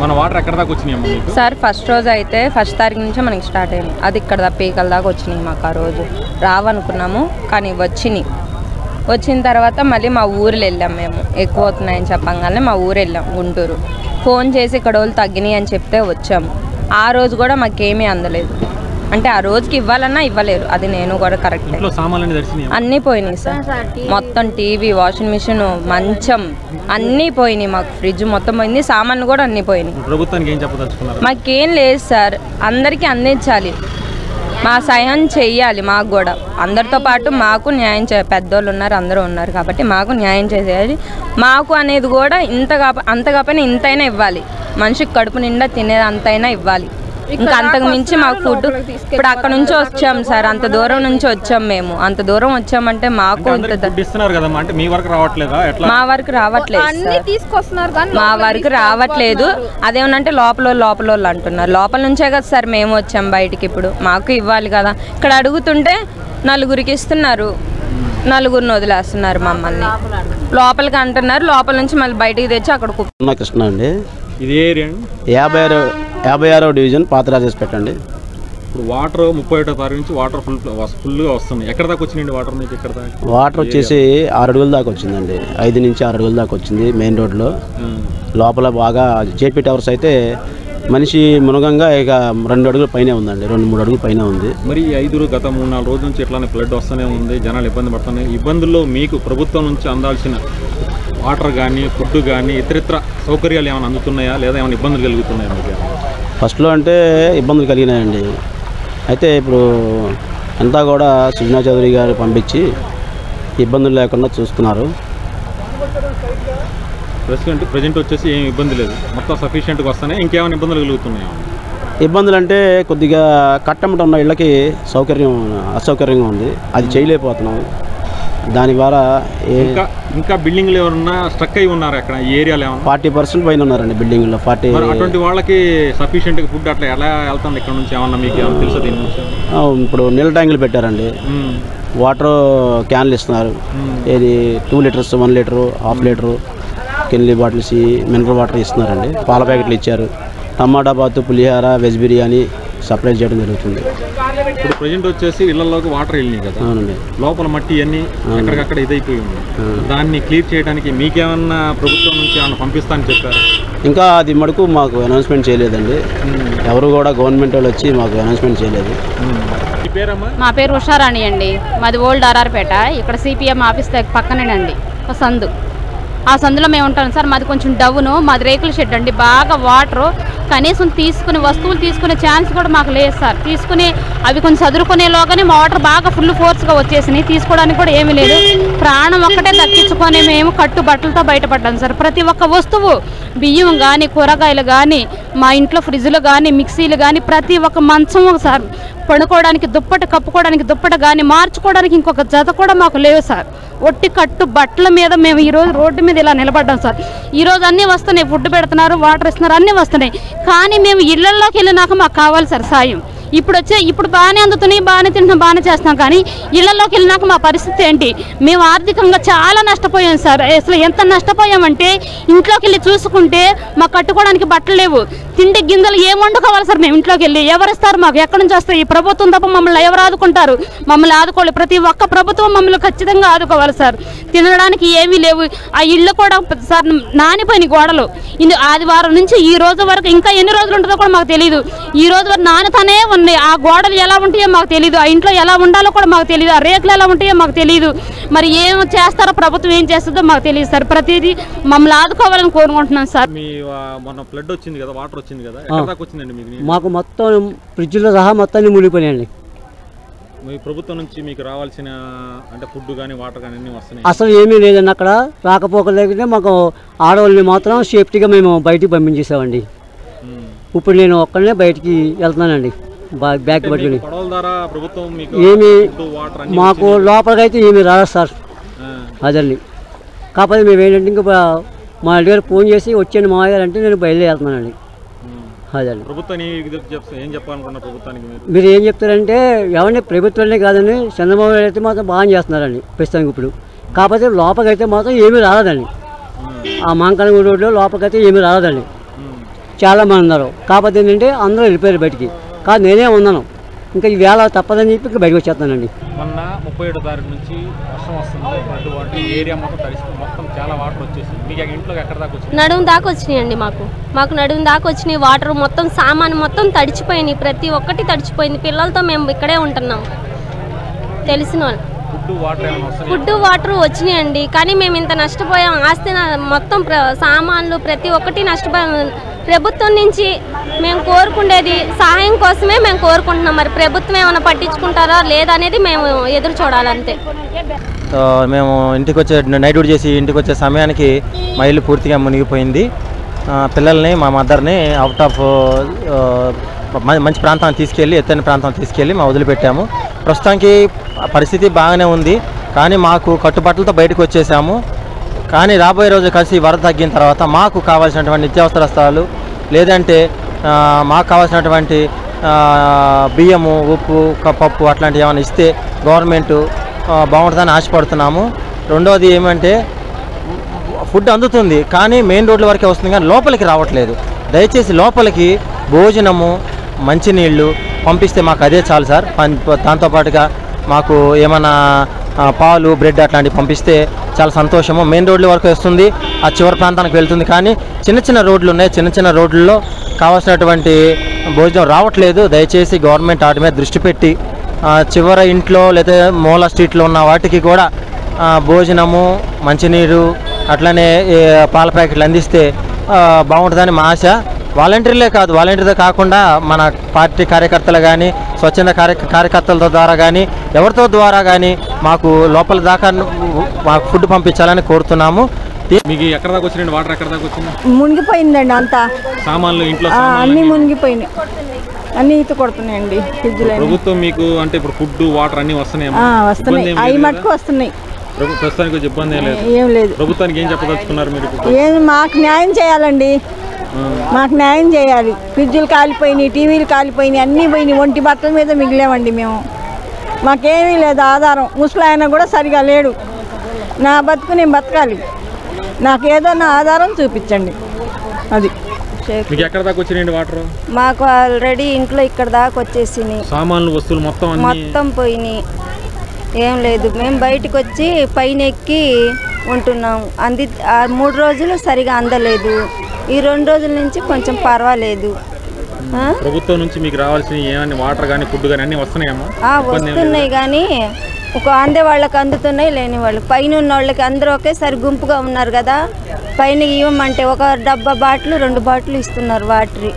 మన వాటర్ ఎక్కడ దాకా వచ్చినాయి మీకు? సార్ ఫస్ట్ రోజు అయితే ఫస్ట్ తారీఖు నుంచే మనకి స్టార్ట్ అయింది. అది ఇక్కడ పీకల దాకా వచ్చినాయి మాకు. ఆ రోజు రావనుకున్నాము కానీ వచ్చిన తర్వాత మళ్ళీ మా ఊరు వెళ్ళాం. మేము ఎక్కువ అవుతున్నాయని చెప్పంగానే మా ఊరు వెళ్ళాం గుంటూరు. ఫోన్ చేసి ఇక్కడ వాళ్ళు తగ్గినాయి అని చెప్తే వచ్చాము. ఆ రోజు కూడా మాకేమీ అందలేదు. అంటే ఆ రోజుకి ఇవ్వాలన్నా ఇవ్వలేరు. అది నేను కూడా కరెక్ట్. అన్నీ పోయినాయి సార్. మొత్తం టీవీ, వాషింగ్ మిషన్, మంచం అన్నీ పోయినాయి. మాకు ఫ్రిడ్జ్ మొత్తం పోయింది. సామాన్లు కూడా అన్నీ పోయినాయి. ప్రభుత్వానికి ఏం చెప్పదలుచుకున్నారు? మాకేం లేదు సార్. అందరికీ అందించాలి, మా సహాయం చెయ్యాలి. మాకు కూడా అందరితో పాటు మాకు న్యాయం పెద్దోళ్ళు ఉన్నారు, అందరూ ఉన్నారు కాబట్టి మాకు న్యాయం చేసేయాలి. మాకు అనేది కూడా అంత కాకపోయినా ఇంతైనా ఇవ్వాలి. మనిషికి కడుపు నిండా తినేది అంతైనా ఇవ్వాలి. ఇంకా అంతకు మించి మాకు ఫుడ్ ఇప్పుడు అక్కడ నుంచి వచ్చాం సార్. అంత దూరం నుంచి వచ్చాం. మేము అంత దూరం వచ్చామంటే మాకు మా వరకు రావట్లేదు. మా వరకు రావట్లేదు. అదేమనంటే లోపల అంటున్నారు. లోపల నుంచే కదా సార్ మేము వచ్చాం బయటికి. ఇప్పుడు మాకు ఇవ్వాలి కదా. ఇక్కడ అడుగుతుంటే నలుగురికి ఇస్తున్నారు, నలుగురిని వదిలేస్తున్నారు మమ్మల్ని. లోపలికి అంటున్నారు, లోపల నుంచి మళ్ళీ బయటికి తెచ్చి అక్కడ కృష్ణ అండి. ఇది ఏరియా 56వ డివిజన్ పాతరాజేపేట అండి. ఇప్పుడు వాటర్ 31వ తారీఖు నుంచి వాటర్ ఫుల్గా వస్తుంది. ఎక్కడ దాకా వచ్చిందండి వాటర్ మీకు? ఇక్కడ వాటర్ వచ్చేసి 6 అడుగుల దాకా వచ్చిందండి. 5 నుంచి 6 అడుగుల దాకా వచ్చింది మెయిన్ రోడ్లో. లోపల బాగా జేపీ టవర్స్ అయితే మనిషి మునగంగా ఇక 2 అడుగుల పైన ఉందండి. 2-3 అడుగుల పైన ఉంది. మరి గత 3-4 రోజుల నుంచి ఇట్లానే ఫ్లడ్ వస్తూనే ఉంది. జనాలు ఇబ్బంది పడుతున్నాయి. ఇబ్బందుల్లో మీకు ప్రభుత్వం నుంచి అందాల్సిన వాటర్ కానీ, ఫుడ్ కానీ, ఇతరితర సౌకర్యాలు ఏమైనా అందుతున్నాయా లేదా ఏమైనా ఇబ్బందులు కలుగుతున్నాయా మీకు? ఫస్ట్లో అంటే ఇబ్బందులు కలిగినాయండి. అయితే ఇప్పుడు అంతా కూడా సుజనా చౌదరి గారు పంపించి ఇబ్బందులు లేకుండా చూస్తున్నారు. ప్రజెంట్ వచ్చేసి ఏం ఇబ్బంది లేదు, మొత్తం సఫిషియెంట్గా వస్తున్నాయి. ఇంకేమైనా ఇబ్బందులు కలుగుతున్నాయా? ఇబ్బందులు అంటే కొద్దిగా కట్టమట ఉన్న ఇళ్ళకి అసౌకర్యంగా ఉంది. అది చేయలేకపోతున్నాం. దాని ద్వారా ఇంకా బిల్డింగ్లు ఎవరన్నా స్ట్రక్ అయి ఉన్నారు అక్కడ ఈ ఏరియాలో? 40% పైన ఉన్నారండి బిల్డింగ్లో. అటువంటి వాళ్ళకి సఫిషియెంట్గా ఫుడ్ అట్లా ఎలా వెళ్తుంది ఇక్కడ నుంచి? ఏమన్నా మీకు ఏమన్నా తెలుసా దీని నుంచి? ఇప్పుడు నీళ్ళ ట్యాంకులు పెట్టారండి. వాటర్ క్యాన్లు ఇస్తున్నారు. ఏది 2 litres, 1 litre, 1/2 litre Kinley bottles, mineral water ఇస్తున్నారండి. పాల ప్యాకెట్లు ఇచ్చారు. టమాటా బాతు, పులిహార, వెజ్ బిర్యానీ సప్లై చేయడం జరుగుతుంది. ఇప్పుడు ప్రజెంట్ వచ్చేసి ఇళ్లలోకి వాటర్ వెళ్ళినాయి కదా. అవునండి. లోపల మట్టి అన్నీ ఎక్కడికక్కడ ఇదైపోయి ఉంది. దాన్ని క్లియర్ చేయడానికి మీకేమన్నా ప్రభుత్వం నుంచి ఏమన్నా పంపిస్తానని చెప్పారు? ఇంకా అది మటుకు మాకు అనౌన్స్మెంట్ చేయలేదండి. ఎవరు కూడా గవర్నమెంట్ వాళ్ళు వచ్చి మాకు అనౌన్స్మెంట్ చేయలేదు. మా పేరు ఉషారాణి అండి. మాది ఓల్డ్ ఆర్ఆర్పేట. ఇక్కడ సిపిఎం ఆఫీస్ పక్కనేనండి ఒక సందు. ఆ సందులో మేము ఉంటాం సార్. మాది కొంచెం డౌను. మాది రేకుల షెడ్ అండి. బాగా వాటరు కనీసం వస్తువులు తీసుకునే ఛాన్స్ కూడా మాకు లేదు సార్. అవి కొంచెం చదువుకునేలోగానే మా వాటర్ బాగా ఫుల్ ఫోర్స్గా వచ్చేసినాయి. తీసుకోవడానికి కూడా ఏమీ లేదు. ప్రాణం ఒక్కటే దక్కించుకొని మేము కట్టు బట్టలతో బయటపడ్డాం సార్. ప్రతి ఒక్క వస్తువు, బియ్యం కానీ, కూరగాయలు కానీ, మా ఇంట్లో ఫ్రిడ్జ్లు కానీ, మిక్సీలు కానీ, ప్రతి ఒక్క మంచం సార్, పడుకోవడానికి దుప్పటి, కప్పుకోవడానికి దుప్పటి కానీ, మార్చుకోవడానికి ఇంకొక జత కూడా మాకు లేవు సార్. ఒట్టి కట్టు బట్టల మీద మేము ఈరోజు రోడ్డు మీద ఇలా నిలబడ్డాం సార్. ఈరోజు అన్నీ వస్తున్నాయి, ఫుడ్ పెడుతున్నారు, వాటర్ ఇస్తున్నారు, అన్నీ వస్తున్నాయి. కానీ మేము ఇళ్లలోకి వెళ్ళినాక మాకు కావాలి సార్ సాయం. ఇప్పుడు బాగానే అందుతున్నాయి, బాగానే తింటున్నాం, బాగానే చేస్తున్నాం. కానీ ఇళ్లలోకి వెళ్ళినాక మా పరిస్థితి ఏంటి? మేము ఆర్థికంగా చాలా నష్టపోయాం సార్. అసలు ఎంత నష్టపోయామంటే ఇంట్లోకి వెళ్ళి చూసుకుంటే మాకు కట్టుకోవడానికి బట్టలు లేవు, తిండి గింజలు ఏం వండుకోవాలి సార్? మేము ఇంట్లోకి వెళ్ళి ఎవరిస్తారు మాకు? ఎక్కడి నుంచి వస్తాయి? ఈ ప్రభుత్వం తప్ప మమ్మల్ని ఎవరు ఆదుకుంటారు? మమ్మల్ని ఆదుకోవాలి. ప్రతి ఒక్క ప్రభుత్వం మమ్మల్ని ఖచ్చితంగా ఆదుకోవాలి సార్. తినడానికి ఏమీ లేవు. ఆ ఇళ్ళు కూడా సార్ నానిపోయిన గోడలు. ఆదివారం నుంచి ఈ రోజు వరకు ఇంకా ఎన్ని రోజులు ఉంటుందో కూడా మాకు తెలియదు. ఈ రోజు వరకు నానుతానే ఉన్నాయి. ఆ గోడలు ఎలా ఉంటాయో మాకు తెలియదు. ఆ ఇంట్లో ఎలా ఉండాలో కూడా మాకు తెలియదు. ఆ రేకులు ఎలా ఉంటాయో మాకు తెలియదు. మరి ఏం చేస్తారో ప్రభుత్వం ఏం చేస్తుందో మాకు తెలియదు సార్. ప్రతిదీ మమ్మల్ని ఆదుకోవాలని కోరుకుంటున్నాం సార్. మాకు మొత్తం ఫ్రిడ్జ్లో సహా మొత్తాన్ని మునిగిపోయాయండి. ప్రభుత్వం నుంచి మీకు రావాల్సిన అంటే ఫుడ్ కానీ వాటర్ కానీ అన్నీ వస్తున్నాయి? అసలు ఏమీ లేదండి. అక్కడ రాకపోకలేకపోతే మాకు ఆడవాళ్ళని మాత్రం సేఫ్టీగా మేము బయటికి పంపించేసామండి. ఇప్పుడు నేను ఒక్కడనే బయటికి వెళ్తున్నానండి బ్యాగ్ పట్టుకుని. ఏమి మాకు లోపలికైతే ఏమీ రాదు సార్. అదండి. కాకపోతే మేము ఏంటంటే ఇంకా మా దగ్గర ఫోన్ చేసి వచ్చాను మామయ్య గారు అంటే నేను బయలుదేరుతున్నానండి. అదండి. మీరు ఏం చెప్తారంటే ఎవరిని ప్రభుత్వాన్ని కాదని చంద్రబాబు నాయుడు అయితే మాత్రం బాగా చేస్తున్నారండి ప్రస్తుతానికి. ఇప్పుడు కాకపోతే లోపలికైతే మాత్రం ఏమీ రాలేదండి. ఆ మాంకనగూడ రోడ్లో లోపలికైతే ఏమీ రాలేదండి. చాలామంది ఉన్నారు. కాకపోతే ఏంటంటే అందరూ వెళ్ళిపోయారు బయటికి. కానీ నేనే ఉన్నాను, ఇంకా ఈ వేళ తప్పదని చెప్పి ఇంకా బయటకు వచ్చేస్తానండి. మొన్న 37 తారీఖు నుంచి వర్షం వస్తుంది, అటువంటి ఏరియా మొత్తం తడిసి మొత్తం చాలా వాటర్ వచ్చేసి మీకు ఇంట్లో ఎక్కడ దాకా వచ్చింది? నడుము దాకా వచ్చినాయండి. మాకు నడుము దాకా వచ్చినాయి. వాటర్ మొత్తం సామాను మొత్తం తడిచిపోయినాయి, ప్రతి ఒక్కటి తడిచిపోయింది. పిల్లలతో మేము ఇక్కడే ఉంటున్నాం. తెలిసిన వాళ్ళు ఫుడ్ వాటర్ వచ్చినాయండి, కానీ మేము ఇంత నష్టపోయాం. ఆస్తి మొత్తం సామాన్లు ప్రతి ఒక్కటి నష్టపోయాం. ప్రభుత్వం నుంచి మేము కోరుకునేది సహాయం కోసమే మేము కోరుకుంటున్నాం. మరి ప్రభుత్వం ఏమైనా పట్టించుకుంటారా లేదా అనేది మేము ఎదురు చూడాలంతే. మేము ఇంటికి వచ్చే నైట్ డ్యూటీ చేసి ఇంటికి వచ్చే సమయానికి మా ఇల్లు పూర్తిగా మునిగిపోయింది. పిల్లల్ని మా మదర్ని అవుట్ ఆఫ్ మంచి ప్రాంతాన్ని తీసుకెళ్ళి, ఎత్తైన ప్రాంతాన్ని తీసుకెళ్ళి మా వదిలిపెట్టాము. ప్రస్తుతానికి పరిస్థితి బాగానే ఉంది, కానీ మాకు కట్టుబట్టలతో బయటకు వచ్చేసాము. కానీ రాబోయే రోజు కలిసి వరద తగ్గిన తర్వాత మాకు కావాల్సినటువంటి నిత్యావసర వస్తువులు, లేదంటే మాకు కావాల్సినటువంటి బియ్యము, ఉప్పు, పప్పు అట్లాంటివి ఏమైనా ఇస్తే గవర్నమెంట్ బాగుంటుందని ఆశపడుతున్నాము. రెండవది ఏమంటే ఫుడ్ అందుతుంది, కానీ మెయిన్ రోడ్ల వరకే వస్తుంది, కానీ లోపలికి రావట్లేదు. దయచేసి లోపలికి భోజనము, మంచినీళ్ళు పంపిస్తే మాకు అదే చాలు సార్. దాంతోపాటుగా మాకు ఏమైనా పాలు, బ్రెడ్ అట్లాంటివి పంపిస్తే చాలా సంతోషము. మెయిన్ రోడ్ల వరకు వస్తుంది, ఆ చివరి ప్రాంతానికి వెళ్తుంది, కానీ చిన్న చిన్న రోడ్లు ఉన్నాయి. చిన్న చిన్న రోడ్లలో కావాల్సినటువంటి భోజనం రావట్లేదు. దయచేసి గవర్నమెంట్ వాటి మీద దృష్టి పెట్టి చివరి ఇంట్లో లేదా మూల స్ట్రీట్లో ఉన్న వాటికి కూడా భోజనము, మంచినీరు అట్లనే పాల ప్యాకెట్లు అందిస్తే బాగుంటుందని మా ఆశ. వాలంటీర్లే కాదు, వాలంటీర్తో కాకుండా మన పార్టీ కార్యకర్తలు కానీ, స్వచ్ఛంద కార్యకర్తల ద్వారా కానీ, ఎవరితో ద్వారా కానీ మాకు లోపల దాకా మాకు ఫుడ్ పంపించాలని కోరుతున్నాము. మీకు ఎక్కడ దాకా వచ్చిందండి? వాటర్ ఎక్కడ దాకా వచ్చింది? మునిగిపోయిందండి అంతా. సామాన్లు ఇంట్లో అన్నీ మునిగిపోయినాయి, అన్నీ ఈత కొడుతున్నాయండి. ప్రభుత్వం మీకు అంటే ఇప్పుడు ఫుడ్, వాటర్ అన్నీ వస్తున్నాయి? వస్తున్నాయి, అవి మటుకు వస్తున్నాయి. ప్రస్తుతానికి ఇబ్బంది ఏం లేదు. ప్రభుత్వానికి ఏం చెప్పదలుచుకున్నారు మీరు? మాకు న్యాయం చేయాలండి, మాకు న్యాయం చేయాలి. ఫ్రిడ్జులు కాలిపోయినాయి, టీవీలు కాలిపోయినాయి, అన్నీ పోయినాయి. ఒంటి బట్టల మీద మిగిలేమండి మేము. మాకేమీ లేదు ఆధారం. ముసలాయన కూడా సరిగా లేడు. నా బతుకు నేను బతకాలి, నాకేదో నా ఆధారం చూపించండి. అది మీకు ఎక్కడ దాకా వచ్చినాయండి వాటర్? మాకు ఆల్రెడీ ఇంట్లో ఇక్కడ దాకా వచ్చేసినాయి. సామాన్లు, వస్తువులు మొత్తం పోయినాయి. ఏం లేదు, మేము బయటకు వచ్చి పైన ఎక్కి ఉంటున్నాం. 3 రోజులు సరిగా అందలేదు. ఈ 2 రోజుల నుంచి కొంచెం పర్వాలేదు. ప్రభుత్వం నుంచి మీకు రావాల్సిన ఏమన్నా వాటర్ కానీ, ఫుడ్ కానీ అన్నీ వస్తున్నాయమ్మా? వస్తున్నాయి, కానీ ఒక అందే వాళ్ళకి అందుతున్నాయి, లేని వాళ్ళకి. పైన ఉన్న వాళ్ళకి అందరూ ఒకేసారి గుంపుగా ఉన్నారు కదా, పైన ఇవ్వమంటే ఒక డబ్బా బాటిల్, 2 బాటిల్ ఇస్తున్నారు వాటర్.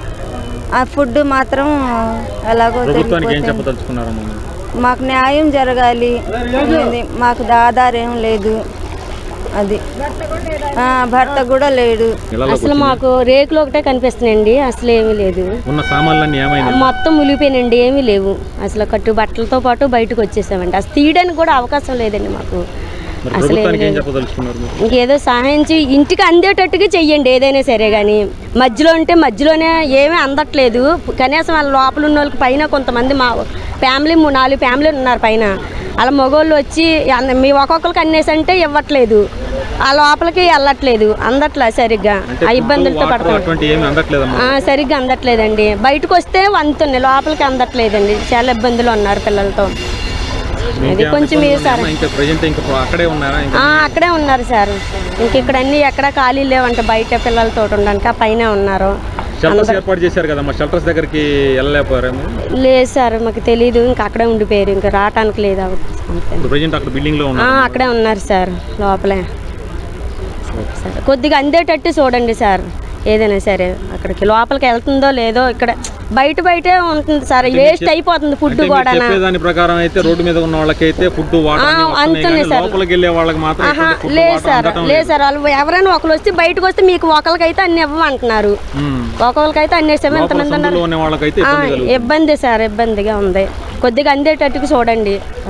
ఆ ఫుడ్ మాత్రం ఎలాగో మాకు న్యాయం జరగాలి. మాకు ఆధారం లేదు, అది భర్త కూడా లేడు. అసలు మాకు రేకులు ఒకటే కనిపిస్తున్నాయండి, అసలు ఏమీ లేదు. మొత్తం ములిగిపోయినండి, ఏమీ లేవు. అసలు కట్టు బట్టలతో పాటు బయటకు వచ్చేసామండి. అసలు తీయడానికి కూడా అవకాశం లేదండి మాకు. అసలు ఇంకేదో సహాయం ఇంటికి అందేటట్టుగా చెయ్యండి ఏదైనా సరే. కానీ మధ్యలో ఉంటే మధ్యలోనే ఏమీ అందట్లేదు. కనీసం వాళ్ళ లోపల ఉన్న వాళ్ళకి పైన కొంతమంది మా ఫ్యామిలీ 4 ఫ్యామిలీలు ఉన్నారు పైన. అలా మగవాళ్ళు వచ్చి మీ ఒక్కొక్కరికి అన్నేసంటే ఇవ్వట్లేదు, ఆ లోపలికి వెళ్ళట్లేదు, అందట్లే సరిగ్గా. ఆ ఇబ్బందులతో పడతాం, సరిగ్గా అందట్లేదండి. బయటకు వస్తే అందుతున్నాయి, లోపలికి అందట్లేదండి. చాలా ఇబ్బందులు ఉన్నారు పిల్లలతో. అది కొంచెం అక్కడే ఉన్నారు సార్. ఇంక ఇక్కడ అన్ని ఎక్కడ ఖాళీ లేవంట, బయట పిల్లలతో ఉండడానికి ఆ పైన ఉన్నారు. లేదు సార్, మాకు తెలీదు. ఇంకా అక్కడే ఉండిపోయారు, ఇంకా రావటానికి లేదు. అక్కడే ఉన్నారు సార్ లోపలే. కొద్దిగా అందేటట్టు చూడండి సార్, ఏదైనా సరే. అక్కడికి లోపలికి వెళ్తుందో లేదో, ఇక్కడ బయటే ఉంటుంది సార్. వేస్ట్ అయిపోతుంది ఫుడ్ కూడా. లేదు సార్, వాళ్ళు ఎవరైనా ఒకరు వస్తే బయటకు వస్తే మీకు ఒకరికైతే అన్ని ఇవ్వమంటున్నారు. ఒక్కొక్కరికైతే అన్ని ఎంతమంది ఉన్నారు. ఇబ్బంది సార్, ఇబ్బందిగా ఉంది. కొద్దిగా అందేటట్టుకు చూడండి.